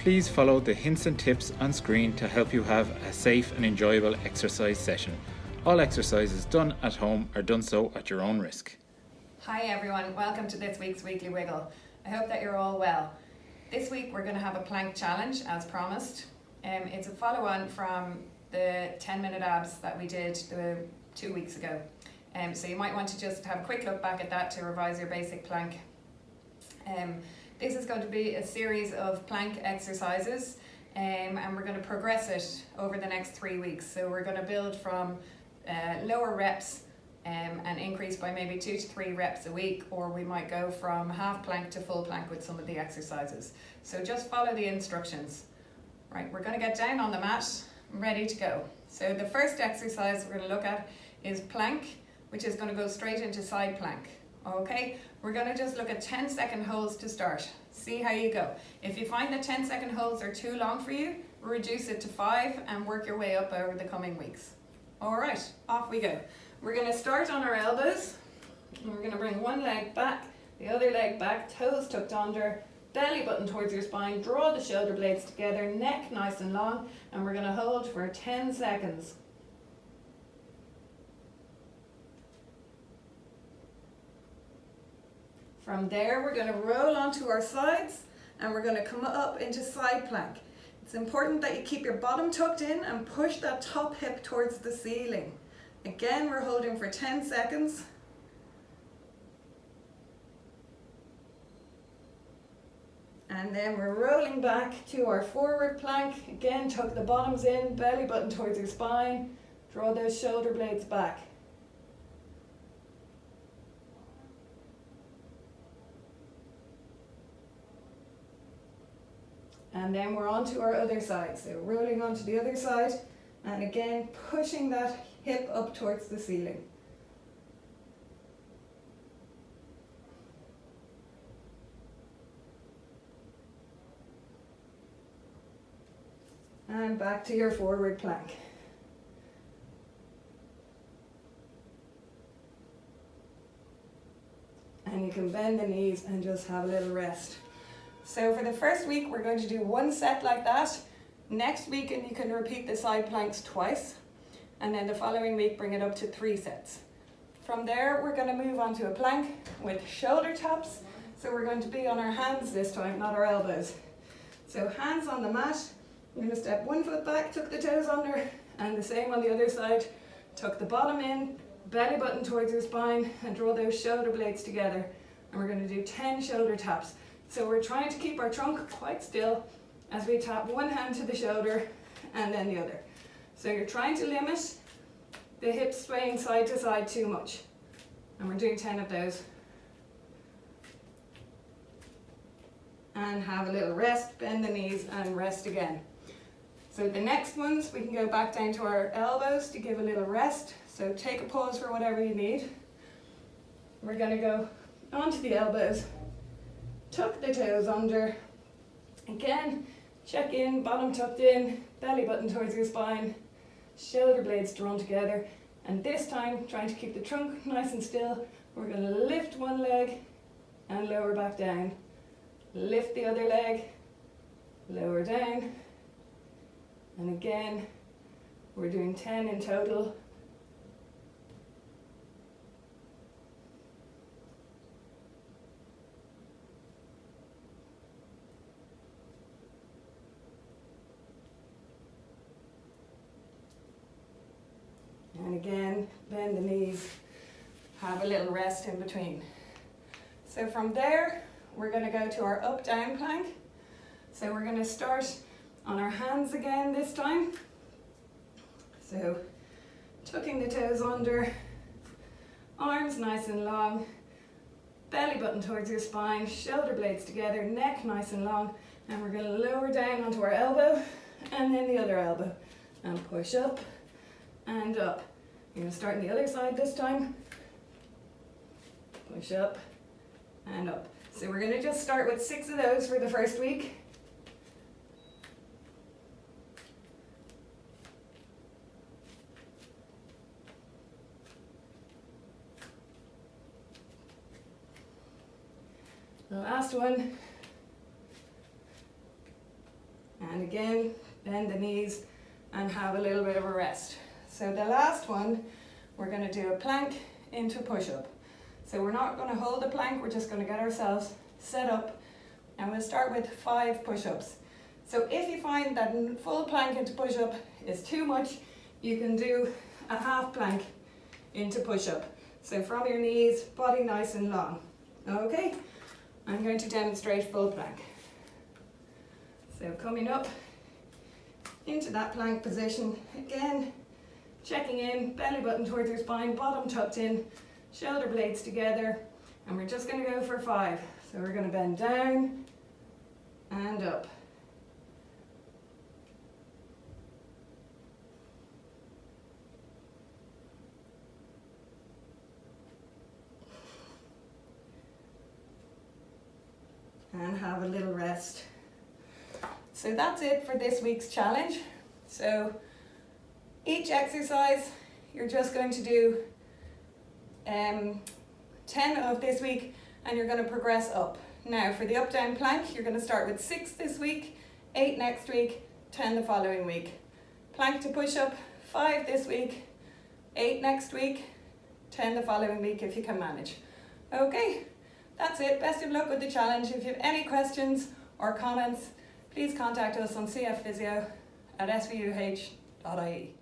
Please follow the hints and tips on screen to help you have a safe and enjoyable exercise session. All exercises done at home are done so at your own risk. Hi everyone, welcome to this week's Weekly Wiggle. I hope that you're all well. This week we're going to have a plank challenge as promised. It's a follow-on from the 10-minute abs that we did 2 weeks ago. So you might want to just have a quick look back at that to revise your basic plank. This is going to be a series of plank exercises and we're going to progress it over the next 3 weeks. So we're going to build from lower reps and increase by maybe 2 to 3 reps a week, or we might go from half plank to full plank with some of the exercises. So just follow the instructions. Right, we're going to get down on the mat, ready to go. So the first exercise we're going to look at is plank, which is going to go straight into side plank. Okay, we're going to just look at 10-second holds to start. See how you go. If you find that 10-second holds are too long for you, reduce it to 5 and work your way up over the coming weeks. Alright, off we go. We're going to start on our elbows, and we're going to bring one leg back, the other leg back, toes tucked under, belly button towards your spine, draw the shoulder blades together, neck nice and long, and we're going to hold for 10 seconds. From there, we're going to roll onto our sides and we're going to come up into side plank. It's important that you keep your bottom tucked in and push that top hip towards the ceiling. Again, we're holding for 10 seconds. And then we're rolling back to our forward plank. Again, tuck the bottoms in, belly button towards your spine. Draw those shoulder blades back. And then we're on to our other side. So rolling onto the other side, and again pushing that hip up towards the ceiling. And back to your forward plank. And you can bend the knees and just have a little rest. So for the first week, we're going to do 1 set like that. Next week, and you can repeat the side planks twice. And then the following week, bring it up to 3 sets. From there, we're going to move on to a plank with shoulder taps. So we're going to be on our hands this time, not our elbows. So hands on the mat. We're going to step 1 foot back, tuck the toes under, and the same on the other side. Tuck the bottom in, belly button towards your spine, and draw those shoulder blades together. And we're going to do 10 shoulder taps. So we're trying to keep our trunk quite still as we tap one hand to the shoulder and then the other. So you're trying to limit the hips swaying side to side too much. And we're doing 10 of those. And have a little rest, bend the knees and rest again. So the next ones, we can go back down to our elbows to give a little rest. So take a pause for whatever you need. We're going to go onto the elbows. Tuck the toes under. Again, check in, bottom tucked in, belly button towards your spine, shoulder blades drawn together. And this time, trying to keep the trunk nice and still, we're going to lift one leg and lower back down. Lift the other leg, lower down. And again, we're doing 10 in total. And again, bend the knees, have a little rest in between. So from there, we're going to go to our up-down plank. So we're going to start on our hands again this time. So tucking the toes under, arms nice and long, belly button towards your spine, shoulder blades together, neck nice and long, and we're going to lower down onto our elbow and then the other elbow and push up and up. You're going to start on the other side this time. Push up and up. So we're going to just start with 6 of those for the first week. The last one. again, bend the knees and have a little bit of a rest. So the last one, we're going to do a plank into push-up. So we're not going to hold the plank, we're just going to get ourselves set up, and we'll start with 5 push-ups. So if you find that full plank into push-up is too much, you can do a half plank into push-up. So from your knees, body nice and long. Okay, I'm going to demonstrate full plank. So coming up into that plank position, again, checking in, belly button towards your spine, bottom tucked in, shoulder blades together, and we're just going to go for 5. So we're going to bend down and up. And have a little rest. So that's it for this week's challenge. So each exercise, you're just going to do 10 of this week, and you're going to progress up. Now for the up down plank, you're going to start with 6 this week, 8 next week, 10 the following week. Plank to push up, 5 this week, 8 next week, 10 the following week if you can manage. Okay, that's it. Best of luck with the challenge. If you have any questions or comments, please contact us on cfphysio@svuh.ie.